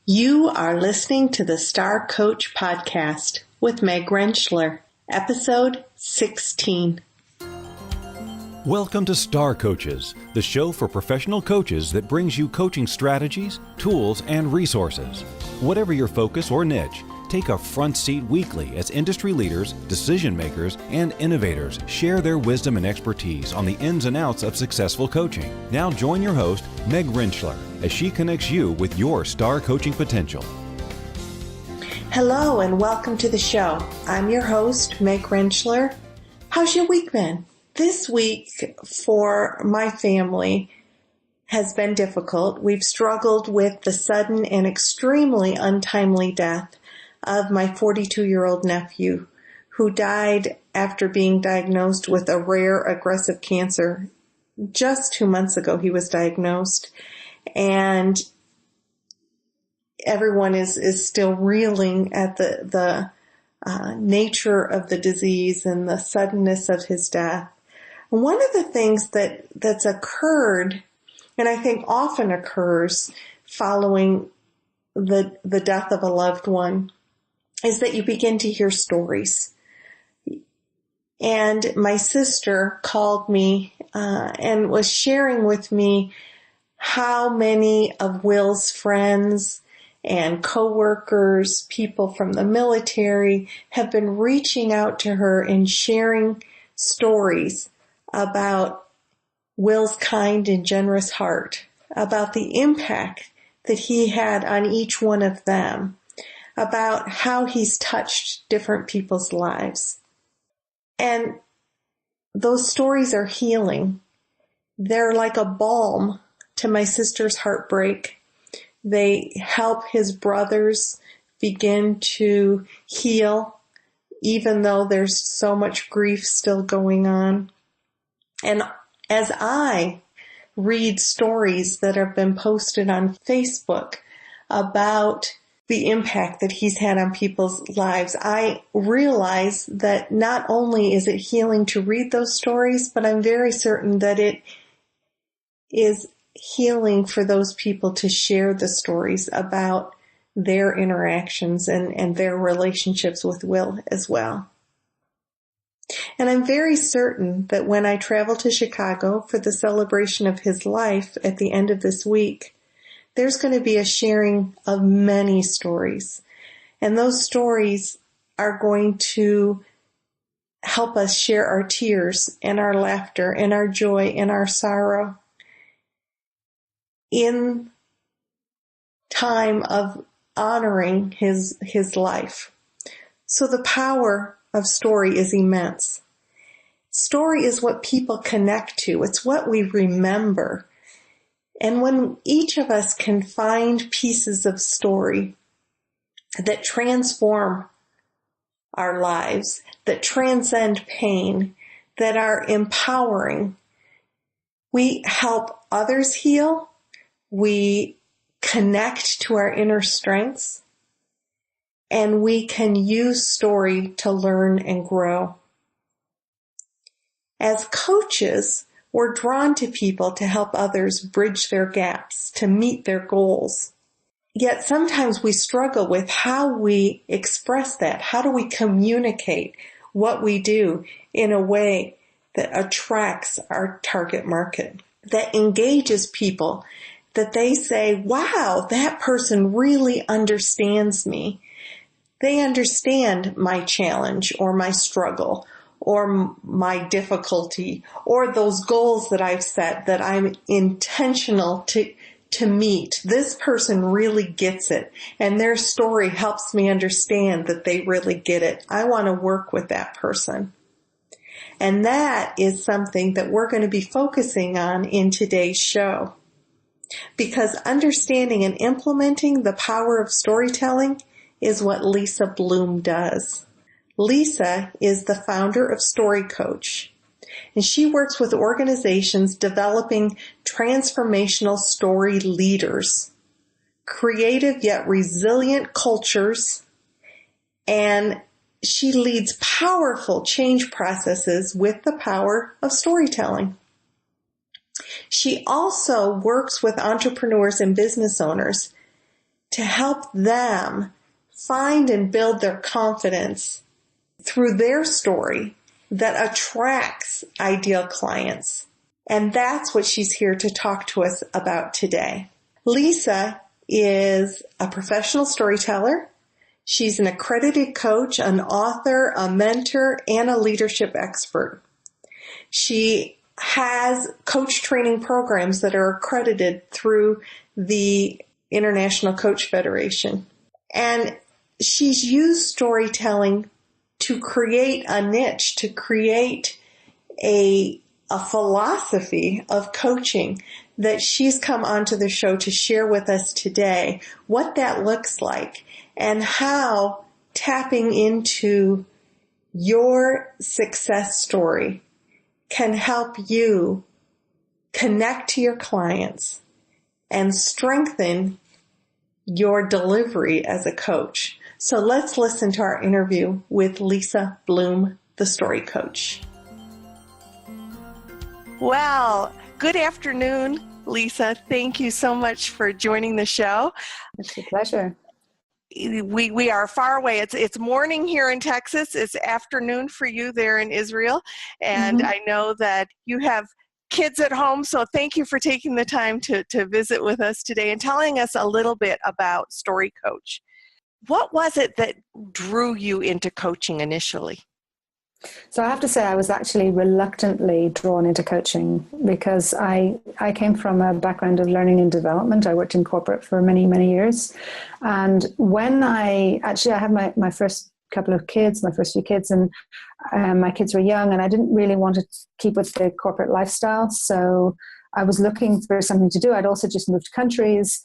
You are listening to the Star Coach Podcast with Meg Rentschler, episode 16. Welcome to Star Coaches, the show for professional coaches that brings you coaching strategies, tools, and resources. Whatever your focus or niche, take a front seat weekly as industry leaders, decision makers, and innovators share their wisdom and expertise on the ins and outs of successful coaching. Now join your host, Meg Rentschler, as she connects you with your star coaching potential. Hello and welcome to the show. I'm your host, Meg Rentschler. How's your week been? This week for my family has been difficult. We've struggled with the sudden and extremely untimely death of my 42-year-old nephew who died after being diagnosed with a rare aggressive cancer. Just 2 months ago he was diagnosed, and everyone is still reeling at the nature of the disease and the suddenness of his death. One of the things that's occurred, and I think often occurs following the death of a loved one, is that you begin to hear stories. And my sister called me and was sharing with me how many of Will's friends and coworkers, people from the military, have been reaching out to her and sharing stories about Will's kind and generous heart, about the impact that he had on each one of them, about how he's touched different people's lives. And those stories are healing. They're like a balm to my sister's heartbreak. They help his brothers begin to heal, even though there's so much grief still going on. And as I read stories that have been posted on Facebook about the impact that he's had on people's lives, I realize that not only is it healing to read those stories, but I'm very certain that it is healing for those people to share the stories about their interactions and their relationships with Will as well. And I'm very certain that when I travel to Chicago for the celebration of his life at the end of this week, there's going to be a sharing of many stories. And those stories are going to help us share our tears and our laughter and our joy and our sorrow in time of honoring his life. So the power of story is immense. Story is what people connect to. It's what we remember. And when each of us can find pieces of story that transform our lives, that transcend pain, that are empowering, we help others heal, we connect to our inner strengths, and we can use story to learn and grow. As coaches, we're drawn to people to help others bridge their gaps, to meet their goals. Yet sometimes we struggle with how we express that. How do we communicate what we do in a way that attracts our target market, that engages people, that they say, wow, that person really understands me. They understand my challenge or my struggle or my difficulty, or those goals that I've set that I'm intentional to meet. This person really gets it, and their story helps me understand that they really get it. I want to work with that person. And that is something that we're going to be focusing on in today's show. Because understanding and implementing the power of storytelling is what Lisa Bloom does. Lisa is the founder of Story Coach, and she works with organizations developing transformational story leaders, creative yet resilient cultures, and she leads powerful change processes with the power of storytelling. She also works with entrepreneurs and business owners to help them find and build their confidence through their story that attracts ideal clients. And that's what she's here to talk to us about today. Lisa is a professional storyteller. She's an accredited coach, an author, a mentor, and a leadership expert. She has coach training programs that are accredited through the International Coach Federation. And she's used storytelling to create a niche, to create a philosophy of coaching that she's come onto the show to share with us today, what that looks like and how tapping into your success story can help you connect to your clients and strengthen your delivery as a coach. So let's listen to our interview with Lisa Bloom, the Story Coach. Well, good afternoon, Lisa. Thank you so much for joining the show. It's a pleasure. We are far away. It's morning here in Texas. It's afternoon for you there in Israel. And I know that you have kids at home, so thank you for taking the time to visit with us today and telling us a little bit about Story Coach. What was it that drew you into coaching initially? So I have to say I was actually reluctantly drawn into coaching because I came from a background of learning and development. I worked in corporate for many, many years. And when I had my first couple of kids, my first few kids, and my kids were young, and I didn't really want to keep with the corporate lifestyle. So I was looking for something to do. I'd also just moved countries.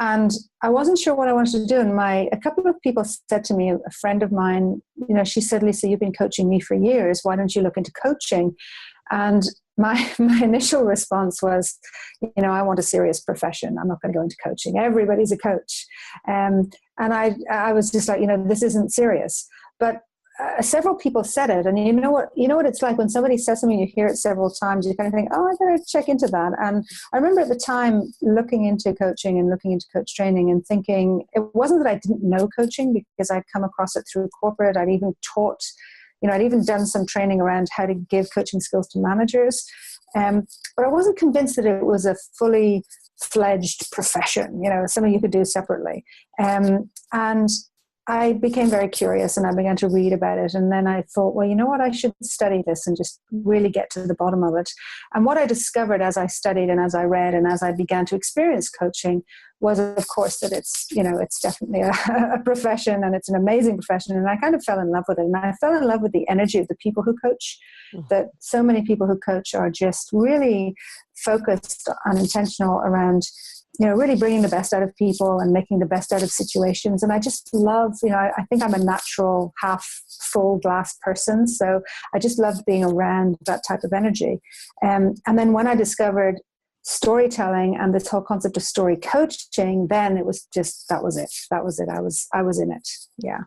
And I wasn't sure what I wanted to do. And a couple of people said to me, a friend of mine, she said, Lisa, you've been coaching me for years. Why don't you look into coaching? And my initial response was, I want a serious profession. I'm not going to go into coaching. Everybody's a coach. And I was just like, this isn't serious. But several people said it, and you know what it's like when somebody says something, you hear it several times, you kind of think, I better check into that. And I remember at the time looking into coaching and looking into coach training and thinking, it wasn't that I didn't know coaching because I'd come across it through corporate. I'd even taught, I'd even done some training around how to give coaching skills to managers. But I wasn't convinced that it was a fully fledged profession, something you could do separately. And I became very curious and I began to read about it. And then I thought, well, you know what, I should study this and just really get to the bottom of it. And what I discovered as I studied and as I read and as I began to experience coaching was, of course, that it's definitely a profession, and it's an amazing profession. And I kind of fell in love with it. And I fell in love with the energy of the people who coach, that so many people who coach are just really focused and intentional around really bringing the best out of people and making the best out of situations. And I just love, I think I'm a natural half full glass person. So I just love being around that type of energy. And then when I discovered storytelling and this whole concept of story coaching, then it was just, that was it. I was in it. Yeah.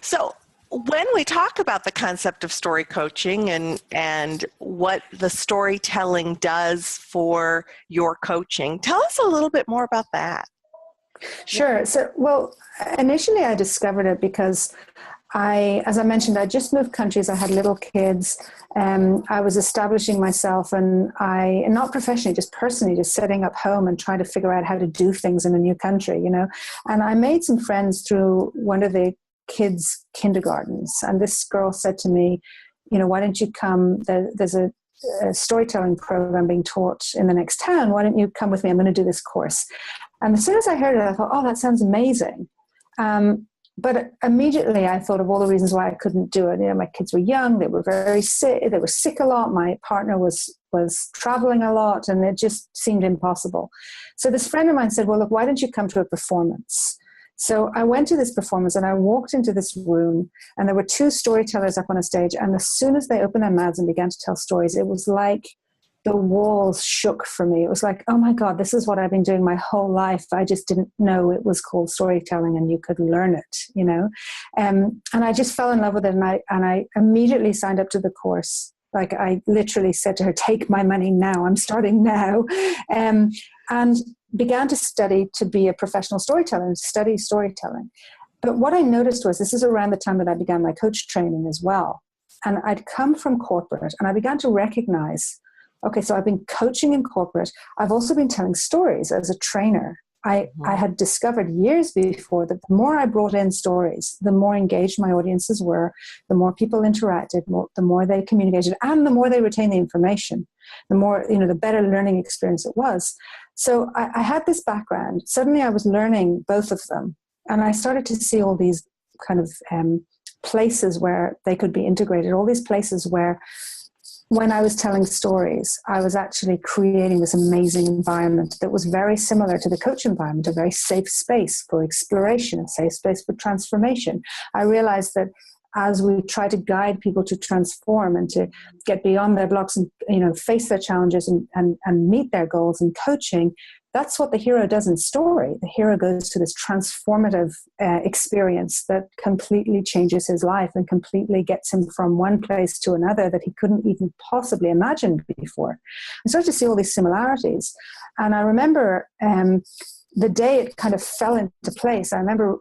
So when we talk about the concept of story coaching and what the storytelling does for your coaching, tell us a little bit more about that. Sure. So, initially I discovered it because as I mentioned, I just moved countries. I had little kids. I was establishing myself and not professionally, just personally, just setting up home and trying to figure out how to do things in a new country, And I made some friends through one of the kids' kindergartens. And this girl said to me, why don't you come? There's a storytelling program being taught in the next town. Why don't you come with me? I'm going to do this course. And as soon as I heard it, I thought, that sounds amazing. But immediately I thought of all the reasons why I couldn't do it. My kids were young. They were very sick. They were sick a lot. My partner was traveling a lot, and it just seemed impossible. So this friend of mine said, well, look, why don't you come to a performance? So I went to this performance and I walked into this room, and there were two storytellers up on a stage. And as soon as they opened their mouths and began to tell stories, it was like the walls shook for me. It was like, oh my God, this is what I've been doing my whole life. I just didn't know it was called storytelling and you could learn it, And I just fell in love with it. And I immediately signed up to the course. Like I literally said to her, take my money now. I'm starting now. And began to study to be a professional storyteller and study storytelling. But what I noticed was, this is around the time that I began my coach training as well. And I'd come from corporate and I began to recognize, okay, so I've been coaching in corporate. I've also been telling stories as a trainer. I had discovered years before that the more I brought in stories, the more engaged my audiences were, the more people interacted, the more they communicated, and the more they retained the information, the more, the better learning experience it was. So I had this background. Suddenly I was learning both of them. And I started to see all these kind of places where they could be integrated, all these places where when I was telling stories, I was actually creating this amazing environment that was very similar to the coach environment, a very safe space for exploration, a safe space for transformation. I realized that as we try to guide people to transform and to get beyond their blocks and face their challenges and meet their goals in coaching, that's what the hero does in story. The hero goes to this transformative experience that completely changes his life and completely gets him from one place to another that he couldn't even possibly imagine before. I started to see all these similarities. And I remember the day it kind of fell into place, I remember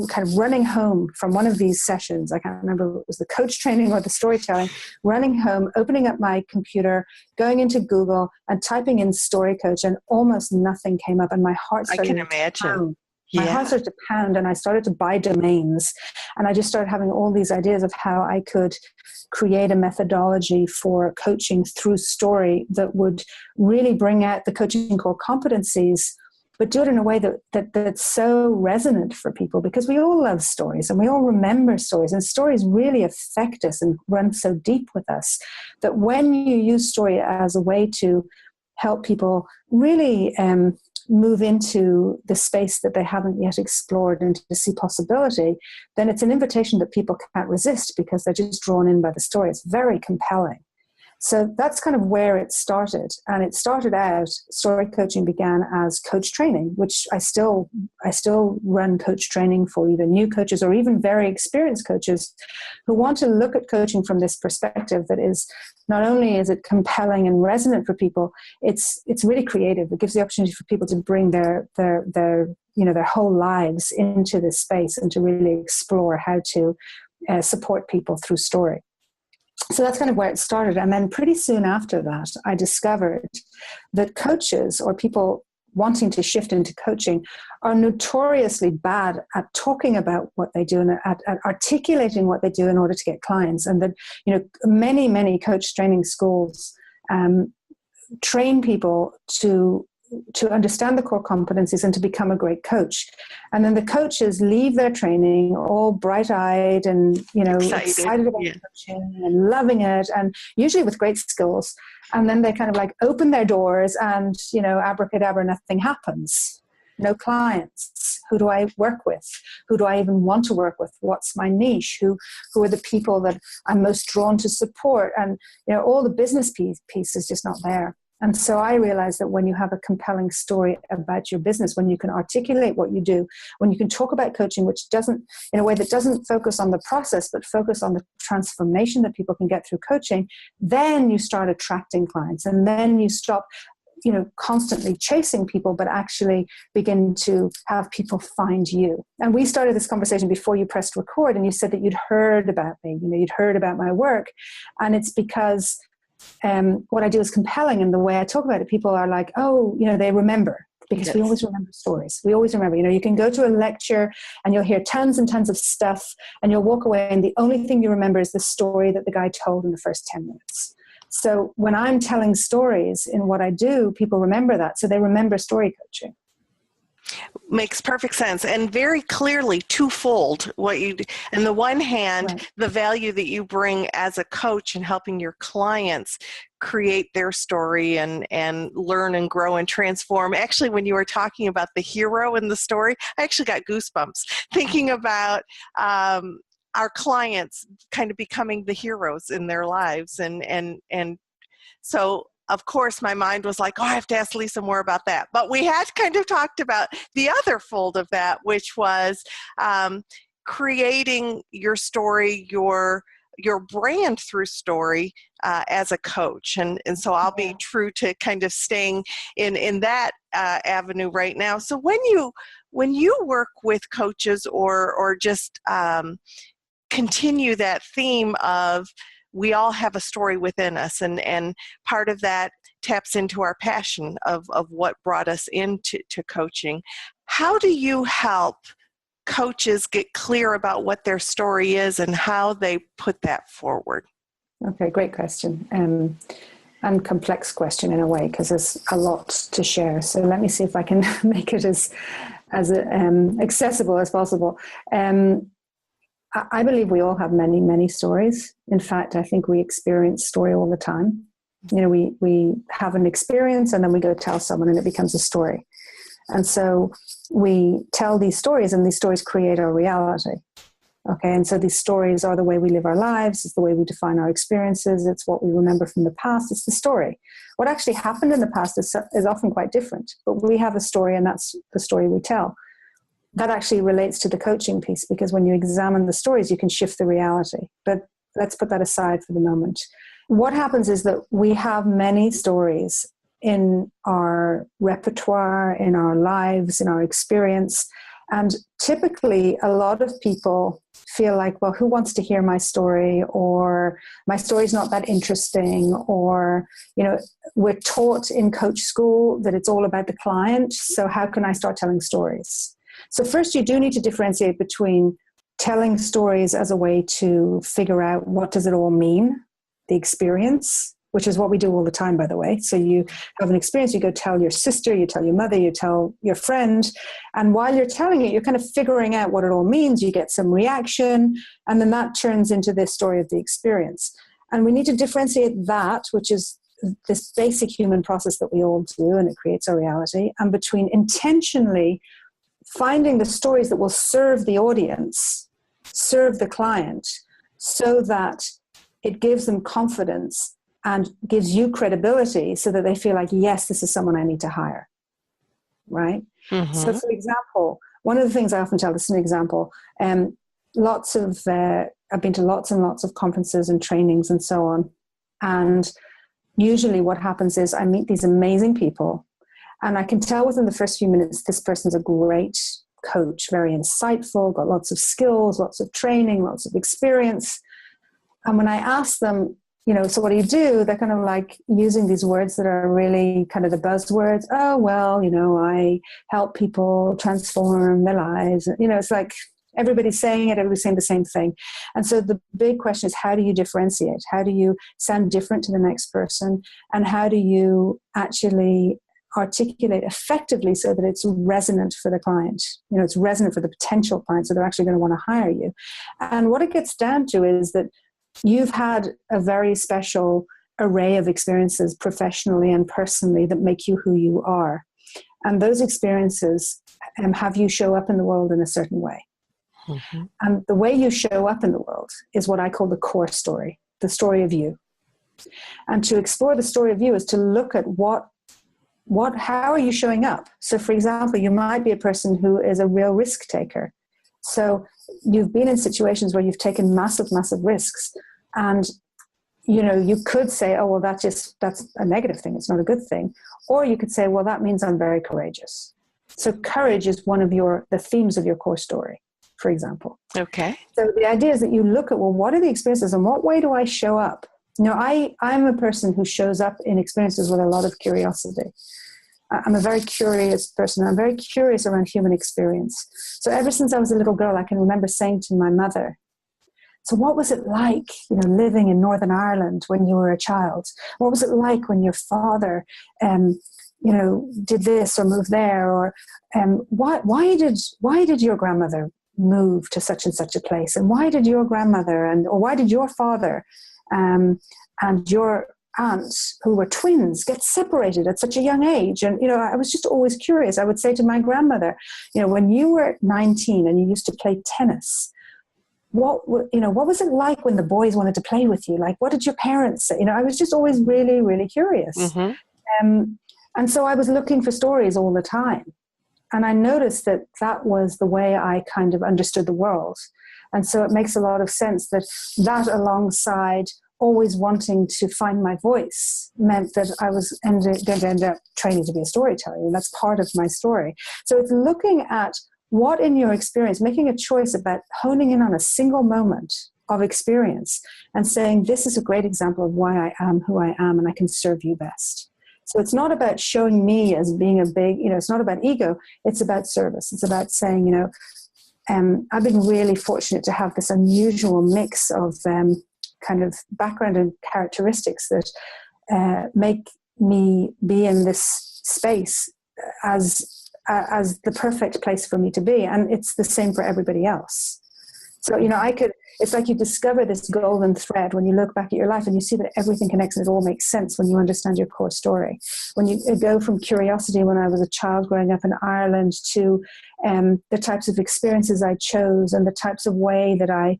kind of running home from one of these sessions. I can't remember if it was the coach training or the storytelling, running home, opening up my computer, going into Google and typing in story coach, and almost nothing came up, and my heart started to pound. My heart started to pound, and I started to buy domains, and I just started having all these ideas of how I could create a methodology for coaching through story that would really bring out the coaching core competencies, but do it in a way that's so resonant for people, because we all love stories and we all remember stories, and stories really affect us and run so deep with us that when you use story as a way to help people really move into the space that they haven't yet explored and to see possibility, then it's an invitation that people can't resist because they're just drawn in by the story. It's very compelling. So that's kind of where it started. And it started out, story coaching began as coach training, which I still run coach training for either new coaches or even very experienced coaches who want to look at coaching from this perspective that is, not only is it compelling and resonant for people, it's really creative. It gives the opportunity for people to bring their whole lives into this space and to really explore how to support people through story. So that's kind of where it started. And then pretty soon after that, I discovered that coaches or people wanting to shift into coaching are notoriously bad at talking about what they do and at articulating what they do in order to get clients. And that, many coach training schools train people to understand the core competencies and to become a great coach. And then the coaches leave their training all bright-eyed and, excited about coaching and loving it, and usually with great skills. And then they kind of like open their doors and, abracadabra, nothing happens. No clients. Who do I work with? Who do I even want to work with? What's my niche? Who are the people that I'm most drawn to support? And, all the business piece is just not there. And so I realized that when you have a compelling story about your business, when you can articulate what you do, when you can talk about coaching, which doesn't, in a way that doesn't focus on the process, but focus on the transformation that people can get through coaching, then you start attracting clients. And then you stop, constantly chasing people, but actually begin to have people find you. And we started this conversation before you pressed record, and you said that you'd heard about me, you'd heard about my work. And it's because what I do is compelling, and the way I talk about it, people are like, oh, they remember, because yes. We always remember stories. We always remember, you can go to a lecture and you'll hear tons and tons of stuff and you'll walk away and the only thing you remember is the story that the guy told in the first 10 minutes. So when I'm telling stories in what I do, people remember that. So they remember story coaching. Makes perfect sense, and very clearly twofold what you do. On the one hand, right. The value that you bring as a coach in helping your clients create their story and learn and grow and transform. Actually, when you were talking about the hero in the story, I actually got goosebumps thinking about our clients kind of becoming the heroes in their lives, and so of course, my mind was like, I have to ask Lisa more about that. But we had kind of talked about the other fold of that, which was creating your story, your your brand through story as a coach. And so I'll be true to kind of staying in that avenue right now. So when you work with coaches or just continue that theme of we all have a story within us, and part of that taps into our passion of what brought us into coaching. How do you help coaches get clear about what their story is and how they put that forward? Okay, great question. And complex question in a way, because there's a lot to share. So let me see if I can make it as accessible as possible. I believe we all have many, many stories. In fact, I think we experience story all the time. You know, we have an experience and then we go tell someone and it becomes a story. And so we tell these stories and these stories create our reality. Okay, and so these stories are the way we live our lives. It's the way we define our experiences. It's what we remember from the past. It's the story. What actually happened in the past is often quite different. But we have a story, and that's the story we tell. That actually relates to the coaching piece, because when you examine the stories, you can shift the reality. But let's put that aside for the moment. What happens is that we have many stories in our repertoire, in our lives, in our experience. And typically, a lot of people feel like, well, who wants to hear my story? Or my story's not that interesting. Or, you know, we're taught in coach school that it's all about the client. So how can I start telling stories? So first, you do need to differentiate between telling stories as a way to figure out what does it all mean, the experience, which is what we do all the time, by the way. So you have an experience, you go tell your sister, you tell your mother, you tell your friend. And while you're telling it, you're kind of figuring out what it all means. You get some reaction, and then that turns into this story of the experience. And we need to differentiate that, which is this basic human process that we all do, and it creates our reality, and between intentionally finding the stories that will serve the audience, serve the client, so that it gives them confidence and gives you credibility so that they feel like, yes, this is someone I need to hire, right? Mm-hmm. So for example, one of the things I often tell, this is an example, I've been to lots and lots of conferences and trainings and so on. And usually what happens is I meet these amazing people, and I can tell within the first few minutes, this person's a great coach, very insightful, got lots of skills, lots of training, lots of experience. And when I ask them, you know, so what do you do? They're kind of like using these words that are really kind of the buzzwords. Oh, well, you know, I help people transform their lives. You know, it's like everybody's saying it, everybody's saying the same thing. And so the big question is, how do you differentiate? How do you sound different to the next person? And how do you actually articulate effectively so that it's resonant for the client? You know, it's resonant for the potential client, so they're actually going to want to hire you. And what it gets down to is that you've had a very special array of experiences professionally and personally that make you who you are. And those experiences have you show up in the world in a certain way. Mm-hmm. And the way you show up in the world is what I call the core story, the story of you. And to explore the story of you is to look at how are you showing up? So for example, you might be a person who is a real risk taker. So you've been in situations where you've taken massive, massive risks. And, you know, you could say, oh, well, that's a negative thing. It's not a good thing. Or you could say, well, that means I'm very courageous. So courage is one of the themes of your core story, for example. Okay. So the idea is that you look at, well, what are the experiences and what way do I show up? You know, I'm a person who shows up in experiences with a lot of curiosity. I'm a very curious person. I'm very curious around human experience. So ever since I was a little girl, I can remember saying to my mother, so what was it like, you know, living in Northern Ireland when you were a child? What was it like when your father, you know, did this or moved there? Or why did your grandmother move to such and such a place? And why did your grandmother or why did your father and your aunts who were twins get separated at such a young age? And, you know, I was just always curious. I would say to my grandmother, you know, when you were 19 and you used to play tennis, what was it like when the boys wanted to play with you? Like, what did your parents say? You know, I was just always really, really curious. Mm-hmm. And so I was looking for stories all the time. And I noticed that that was the way I kind of understood the world. And so it makes a lot of sense that alongside always wanting to find my voice meant that I was going to end up training to be a storyteller. And that's part of my story. So it's looking at what in your experience, making a choice about honing in on a single moment of experience and saying, this is a great example of why I am who I am and I can serve you best. So it's not about showing me as being a big, it's not about ego. It's about service. It's about saying, I've been really fortunate to have this unusual mix of kind of background and characteristics that make me be in this space as the perfect place for me to be. And it's the same for everybody else. So, it's like you discover this golden thread when you look back at your life and you see that everything connects and it all makes sense when you understand your core story. When you go from curiosity when I was a child growing up in Ireland to the types of experiences I chose and the types of way that I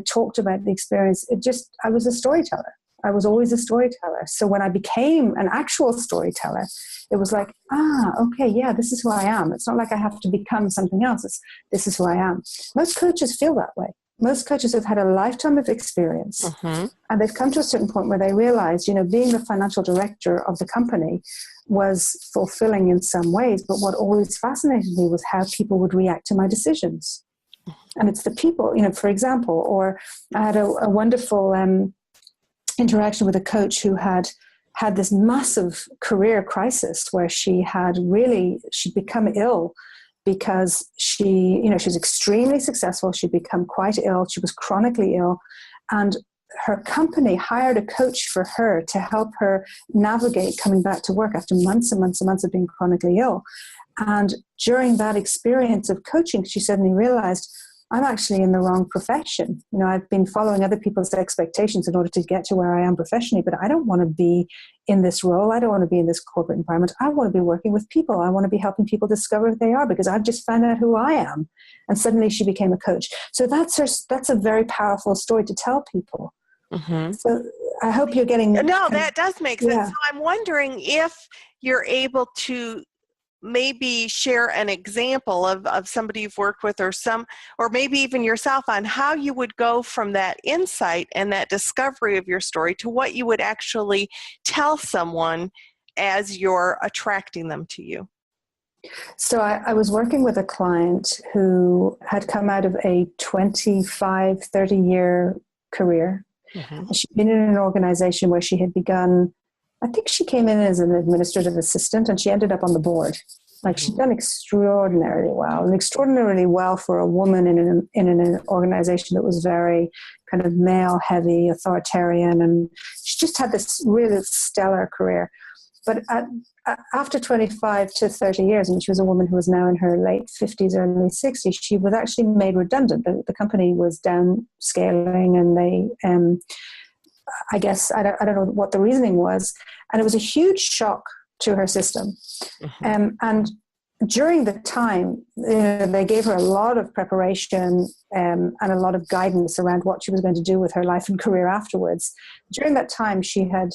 talked about the experience, I was a storyteller. I was always a storyteller. So when I became an actual storyteller, it was like, okay, yeah, this is who I am. It's not like I have to become something else. This is who I am. Most coaches feel that way. Most coaches have had a lifetime of experience, and they've come to a certain point where they realize, being the financial director of the company was fulfilling in some ways, but what always fascinated me was how people would react to my decisions. And it's the people, for example, or I had a wonderful interaction with a coach who had this massive career crisis where she'd become ill because she was extremely successful. She'd become quite ill. She was chronically ill. And her company hired a coach for her to help her navigate coming back to work after months and months and months of being chronically ill. And during that experience of coaching, she suddenly realized, I'm actually in the wrong profession. I've been following other people's expectations in order to get to where I am professionally, but I don't want to be in this role. I don't want to be in this corporate environment. I want to be working with people. I want to be helping people discover who they are because I've just found out who I am. And suddenly she became a coach. So that's a very powerful story to tell people. Mm-hmm. So I hope you're getting... No, that does make sense. Yeah. So I'm wondering if you're able to maybe share an example of somebody you've worked with or maybe even yourself on how you would go from that insight and that discovery of your story to what you would actually tell someone as you're attracting them to you. So I was working with a client who had come out of a 25, 30-year career. Mm-hmm. She'd been in an organization where she had begun, I think she came in as an administrative assistant and she ended up on the board. Like she'd done extraordinarily well for a woman in an organization that was very kind of male heavy, authoritarian, and she just had this really stellar career. But after 25 to 30 years, and she was a woman who was now in her late 50s, early 60s, she was actually made redundant. The company was downscaling and they, I guess, I don't know what the reasoning was. And it was a huge shock to her system. Mm-hmm. And during the time, they gave her a lot of preparation and a lot of guidance around what she was going to do with her life and career afterwards. During that time, she had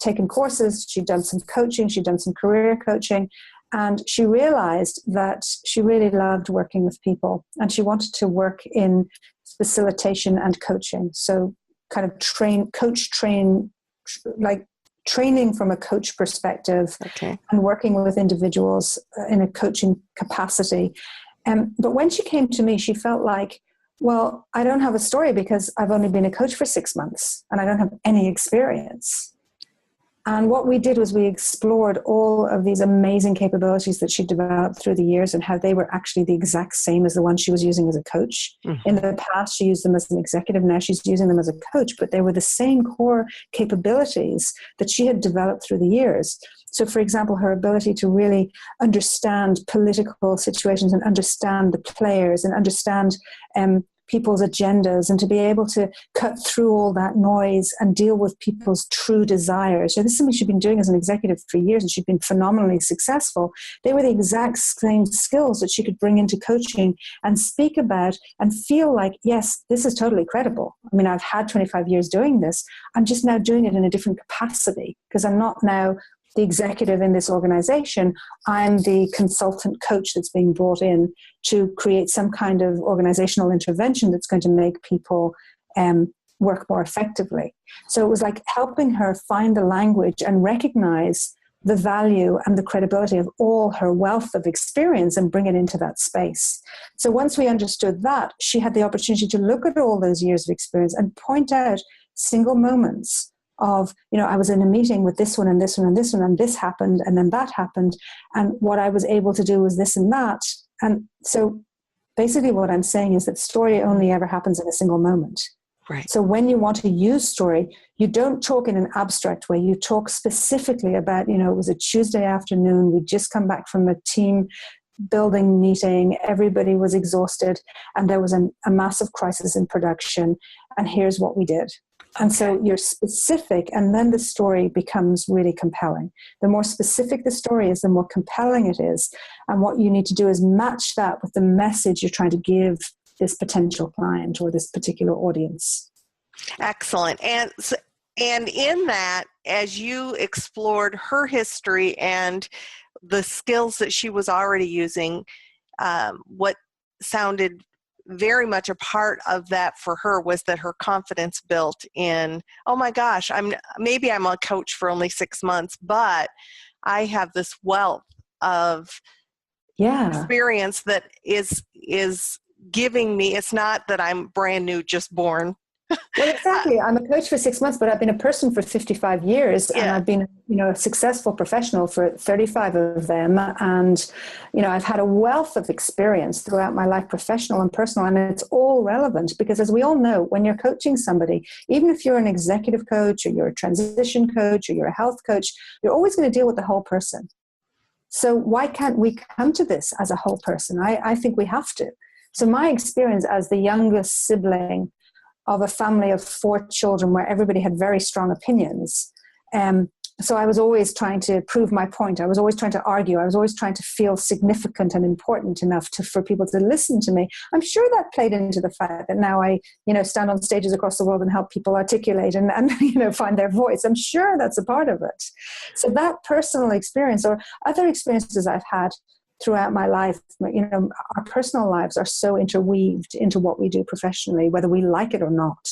taken courses, she'd done some coaching, she'd done some career coaching, and she realized that she really loved working with people and she wanted to work in facilitation and coaching. So kind of training from a coach perspective, okay, and working with individuals in a coaching capacity. But when she came to me, she felt like, well, I don't have a story because I've only been a coach for 6 months and I don't have any experience. And what we did was we explored all of these amazing capabilities that she developed through the years and how they were actually the exact same as the ones she was using as a coach. Mm-hmm. In the past, she used them as an executive. Now she's using them as a coach, but they were the same core capabilities that she had developed through the years. So, for example, her ability to really understand political situations and understand the players and understand people's agendas and to be able to cut through all that noise and deal with people's true desires. So this is something she'd been doing as an executive for years and she'd been phenomenally successful. They were the exact same skills that she could bring into coaching and speak about and feel like, yes, this is totally credible. I mean, I've had 25 years doing this. I'm just now doing it in a different capacity because I'm not now the executive in this organization. I'm the consultant coach that's being brought in to create some kind of organizational intervention that's going to make people work more effectively. So it was like helping her find the language and recognize the value and the credibility of all her wealth of experience and bring it into that space. So once we understood that, she had the opportunity to look at all those years of experience and point out single moments of, I was in a meeting with this one and this one and this one, and this happened, and then that happened, and what I was able to do was this and that. And so basically what I'm saying is that story only ever happens in a single moment. Right. So when you want to use story, you don't talk in an abstract way. You talk specifically about, it was a Tuesday afternoon. We'd just come back from a team building meeting. Everybody was exhausted, and there was a massive crisis in production. And here's what we did. And so you're specific, and then the story becomes really compelling. The more specific the story is, the more compelling it is. And what you need to do is match that with the message you're trying to give this potential client or this particular audience. Excellent. And in that, as you explored her history and the skills that she was already using, what sounded very much a part of that for her was that her confidence built in, oh my gosh, I'm a coach for only 6 months, but I have this wealth of experience that is giving me, it's not that I'm brand new, just born. Well, exactly. I'm a coach for 6 months, but I've been a person for 55 years, and I've been, a successful professional for 35 of them. And, I've had a wealth of experience throughout my life, professional and personal, and it's all relevant because, as we all know, when you're coaching somebody, even if you're an executive coach or you're a transition coach or you're a health coach, you're always going to deal with the whole person. So why can't we come to this as a whole person? I think we have to. So my experience as the youngest sibling of a family of 4 children where everybody had very strong opinions. So I was always trying to prove my point. I was always trying to argue. I was always trying to feel significant and important enough for people to listen to me. I'm sure that played into the fact that now I, stand on stages across the world and help people articulate and find their voice. I'm sure that's a part of it. So that personal experience or other experiences I've had throughout my life, our personal lives are so interweaved into what we do professionally, whether we like it or not.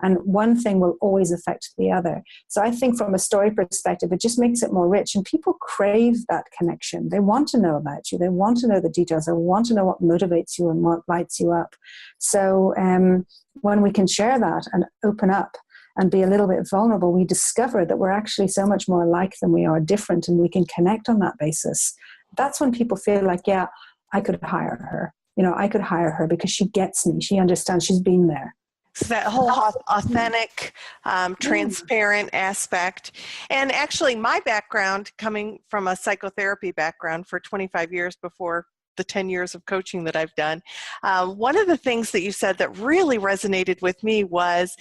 And one thing will always affect the other. So I think from a story perspective, it just makes it more rich. And people crave that connection. They want to know about you. They want to know the details. They want to know what motivates you and what lights you up. So when we can share that and open up and be a little bit vulnerable, we discover that we're actually so much more alike than we are different, and we can connect on that basis. That's when people feel like, yeah, I could hire her. I could hire her because she gets me. She understands. She's been there. So that whole authentic, transparent aspect. And actually, my background, coming from a psychotherapy background for 25 years before the 10 years of coaching that I've done, one of the things that you said that really resonated with me was,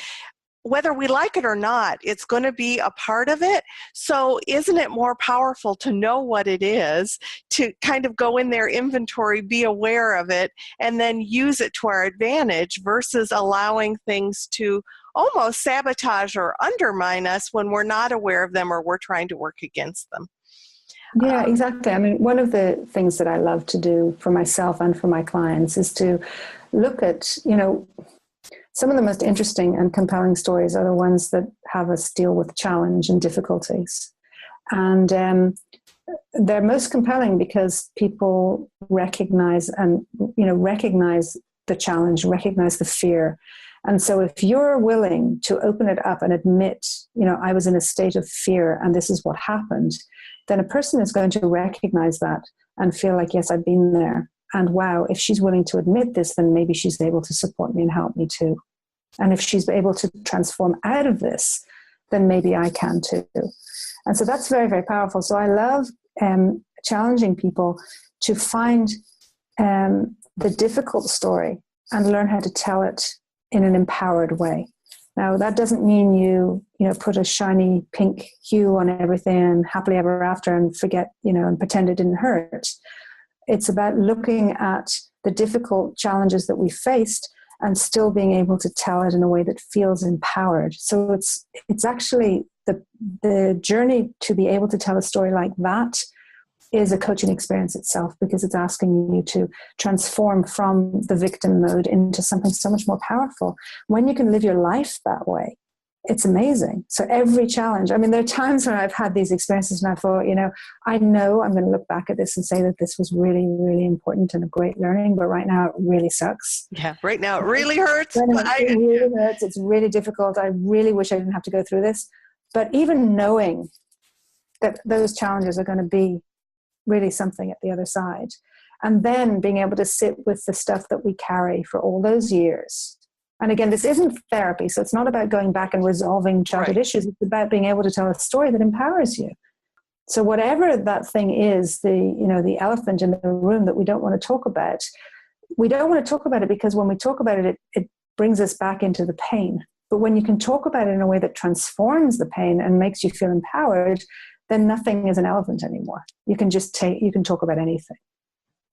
whether we like it or not, it's going to be a part of it. So isn't it more powerful to know what it is, to kind of go in there, inventory, be aware of it, and then use it to our advantage versus allowing things to almost sabotage or undermine us when we're not aware of them or we're trying to work against them? Yeah, exactly. I mean, one of the things that I love to do for myself and for my clients is to look at, some of the most interesting and compelling stories are the ones that have us deal with challenge and difficulties. And they're most compelling because people recognize the challenge, recognize the fear. And so if you're willing to open it up and admit, I was in a state of fear and this is what happened, then a person is going to recognize that and feel like, yes, I've been there. And wow, if she's willing to admit this, then maybe she's able to support me and help me too. And if she's able to transform out of this, then maybe I can too. And so that's very, very powerful. So I love challenging people to find the difficult story and learn how to tell it in an empowered way. Now, that doesn't mean you put a shiny pink hue on everything and happily ever after and forget, and pretend it didn't hurt. It's about looking at the difficult challenges that we faced and still being able to tell it in a way that feels empowered. So it's actually the journey to be able to tell a story like that is a coaching experience itself, because it's asking you to transform from the victim mode into something so much more powerful. When you can live your life that way, it's amazing. So every challenge, I mean, there are times when I've had these experiences and I thought, I know I'm going to look back at this and say that this was really, really important and a great learning, but right now it really sucks. Yeah, right now it really hurts. It really hurts. It's really difficult. I really wish I didn't have to go through this. But even knowing that those challenges are going to be really something at the other side, and then being able to sit with the stuff that we carry for all those years. And again, this isn't therapy, so it's not about going back and resolving childhood issues. It's about being able to tell a story that empowers you. So whatever that thing is, the elephant in the room that we don't want to talk about, we don't want to talk about it because when we talk about it, it brings us back into the pain. But when you can talk about it in a way that transforms the pain and makes you feel empowered, then nothing is an elephant anymore. You can talk about anything.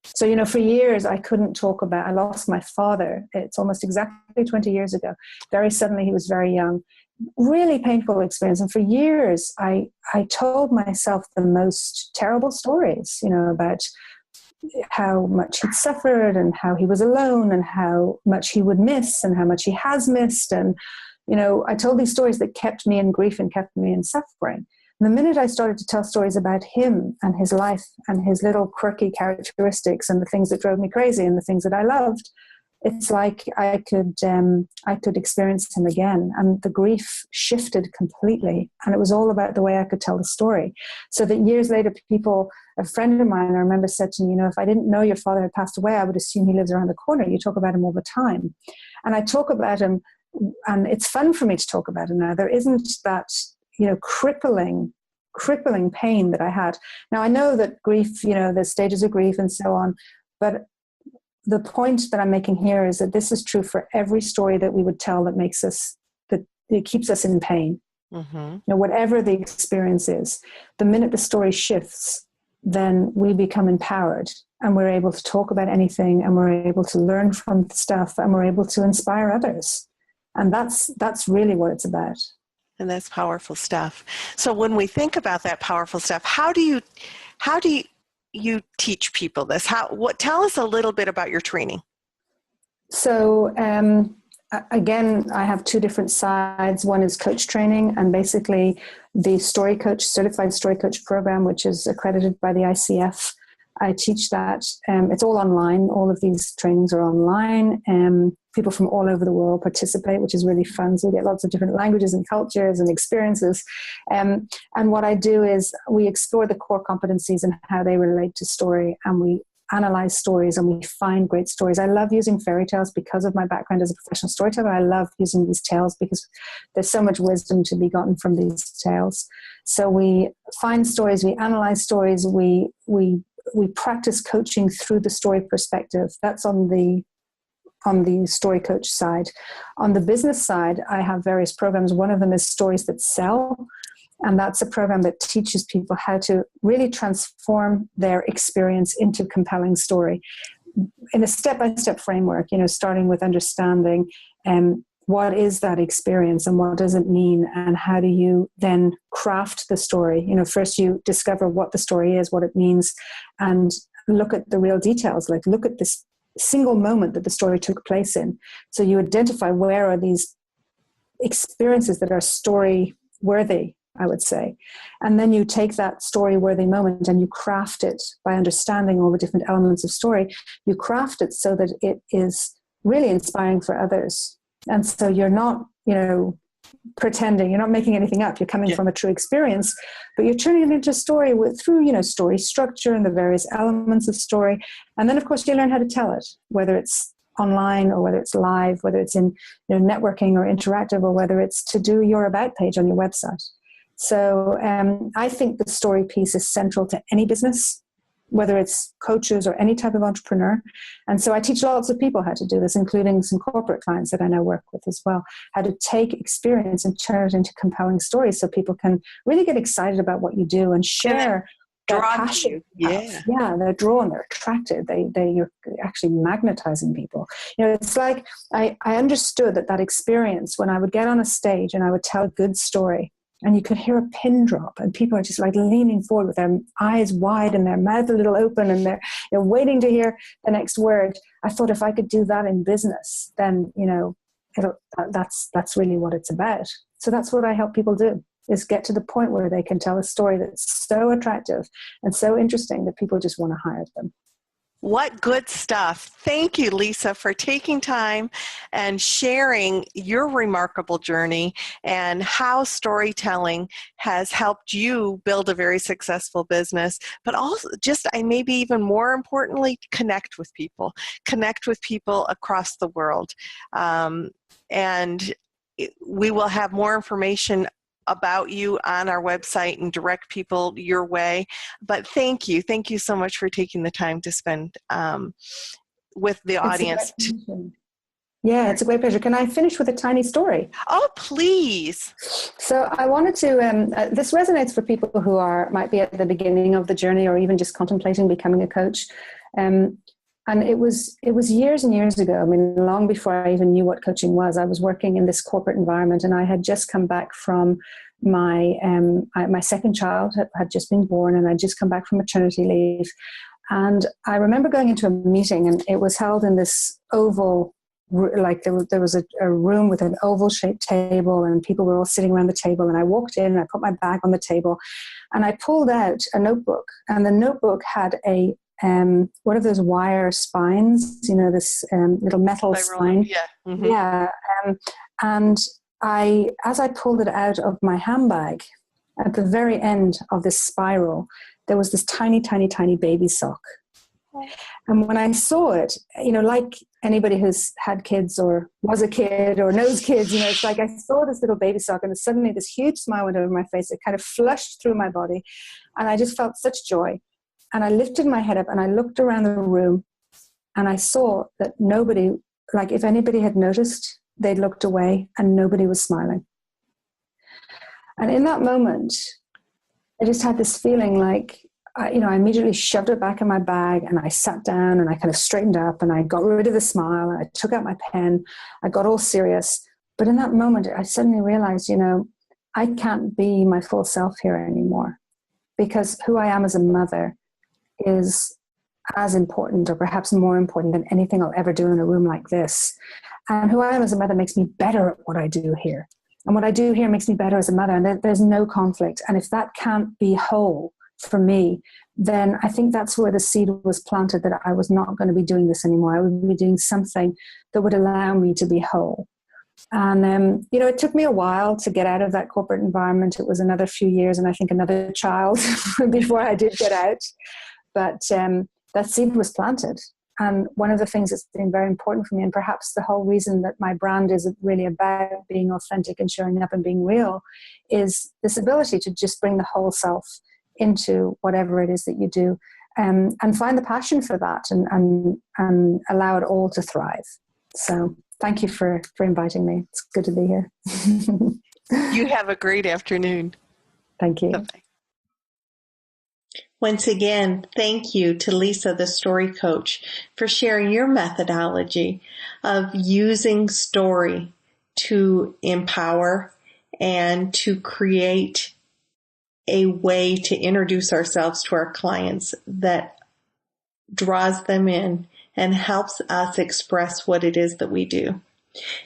So, for years I lost my father. It's almost exactly 20 years ago. Very suddenly, he was very young. Really painful experience. And for years, I told myself the most terrible stories, about how much he'd suffered and how he was alone and how much he would miss and how much he has missed. And, I told these stories that kept me in grief and kept me in suffering. The minute I started to tell stories about him and his life and his little quirky characteristics and the things that drove me crazy and the things that I loved, it's like I could experience him again. And the grief shifted completely. And it was all about the way I could tell the story. So that years later, a friend of mine, I remember, said to me, if I didn't know your father had passed away, I would assume he lives around the corner. You talk about him all the time. And I talk about him, and it's fun for me to talk about him now. There isn't that crippling pain that I had. Now, I know that grief, there's stages of grief and so on, but the point that I'm making here is that this is true for every story that we would tell that it keeps us in pain. Mm-hmm. Whatever the experience is, the minute the story shifts, then we become empowered and we're able to talk about anything and we're able to learn from stuff and we're able to inspire others. And that's really what it's about. And that's powerful stuff. So when we think about that powerful stuff, how do you teach people this? Tell us a little bit about your training. So again, I have two different sides. One is coach training, and basically the certified story coach program, which is accredited by the ICF. I teach that. It's all online. All of these trainings are online. People from all over the world participate, which is really fun. So we get lots of different languages and cultures and experiences. And what I do is we explore the core competencies and how they relate to story, and we analyze stories and we find great stories. I love using fairy tales because of my background as a professional storyteller. I love using these tales because there's so much wisdom to be gotten from these tales. So we find stories, we analyze stories, we practice coaching through the story perspective. That's on the story coach side. On the business side, I have various programs. One of them is Stories That Sell. And that's a program that teaches people how to really transform their experience into compelling story in a step-by-step framework, starting with understanding what is that experience and what does it mean and how do you then craft the story. First you discover what the story is, what it means, and look at the real details, like look at this single moment that the story took place in. So you identify where are these experiences that are story worthy, I would say. And then you take that story-worthy moment and you craft it by understanding all the different elements of story. You craft it so that it is really inspiring for others. And so you're not, pretending, you're not making anything up. You're coming from a true experience, but you're turning it into a story through, story structure and the various elements of story. And then, of course, you learn how to tell it, whether it's online or whether it's live, whether it's in networking or interactive, or whether it's to do your about page on your website. So I think the story piece is central to any business, whether it's coaches or any type of entrepreneur. And so I teach lots of people how to do this, including some corporate clients that I now work with as well, how to take experience and turn it into compelling stories so people can really get excited about what you do and share that passion. Yeah, they're drawn, they're attracted, you're actually magnetizing people. It's like I understood that experience when I would get on a stage and I would tell a good story, and you could hear a pin drop, and people are just like leaning forward with their eyes wide and their mouth a little open, and they're waiting to hear the next word. I thought if I could do that in business, then, that's really what it's about. So that's what I help people do, is get to the point where they can tell a story that's so attractive and so interesting that people just want to hire them. What good stuff. Thank you, Lisa, for taking time and sharing your remarkable journey and how storytelling has helped you build a very successful business, but also maybe even more importantly, connect with people across the world. And we will have more information about you on our website and direct people your way. But thank you so much for taking the time to spend with the audience. Yeah, it's a great pleasure. Can I finish with a tiny story? Oh, please. So I wanted to, this resonates for people who might be at the beginning of the journey or even just contemplating becoming a coach. And it was years and years ago. I mean, long before I even knew what coaching was, I was working in this corporate environment, and I had just come back from my second child had just been born, and I'd just come back from maternity leave. And I remember going into a meeting, and it was held in this oval, like there was a room with an oval-shaped table, and people were all sitting around the table. And I walked in, and I put my bag on the table, and I pulled out a notebook, and the notebook had a one of those wire spines, this little metal spine. Yeah. Mm-hmm. Yeah. And as I pulled it out of my handbag, at the very end of this spiral, there was this tiny, tiny, tiny baby sock. And when I saw it, like anybody who's had kids or was a kid or knows kids, it's like I saw this little baby sock, and suddenly this huge smile went over my face. It kind of flushed through my body, and I just felt such joy. And I lifted my head up, and I looked around the room, and I saw that nobody, like if anybody had noticed, they'd looked away, and nobody was smiling. And in that moment, I just had this feeling like, I immediately shoved it back in my bag, and I sat down, and I kind of straightened up, and I got rid of the smile, and I took out my pen. I got all serious. But in that moment, I suddenly realized, I can't be my full self here anymore, because who I am as a mother is as important, or perhaps more important, than anything I'll ever do in a room like this. And who I am as a mother makes me better at what I do here. And what I do here makes me better as a mother, and there's no conflict. And if that can't be whole for me, then I think that's where the seed was planted, that I was not going to be doing this anymore. I would be doing something that would allow me to be whole. And, it took me a while to get out of that corporate environment. It was another few years, and I think another child before I did get out. But that seed was planted. And one of the things that's been very important for me, and perhaps the whole reason that my brand is really about being authentic and showing up and being real, is this ability to just bring the whole self into whatever it is that you do, and find the passion for that, and allow it all to thrive. So thank you for inviting me. It's good to be here. You have a great afternoon. Thank you. Bye-bye. Once again, thank you to Lisa, the story coach, for sharing your methodology of using story to empower and to create a way to introduce ourselves to our clients that draws them in and helps us express what it is that we do.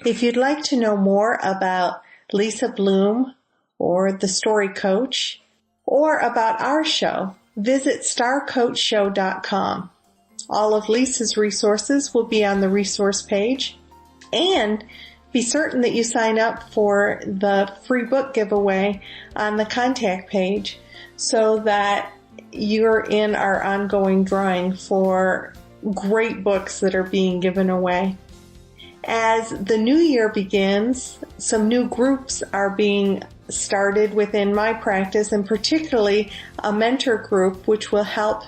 If you'd like to know more about Lisa Bloom or the Story Coach, or about our show, visit starcoachshow.com. All of Lisa's resources will be on the resource page, and be certain that you sign up for the free book giveaway on the contact page so that you're in our ongoing drawing for great books that are being given away. As the new year begins, some new groups are being started within my practice, and particularly a mentor group which will help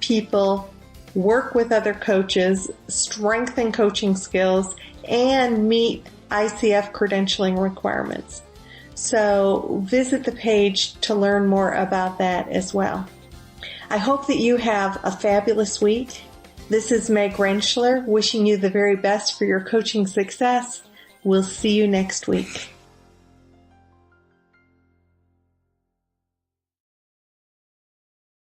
people work with other coaches, strengthen coaching skills, and meet ICF credentialing requirements. So visit the page to learn more about that as well. I hope that you have a fabulous week. This is Meg Rentschler wishing you the very best for your coaching success. We'll see you next week.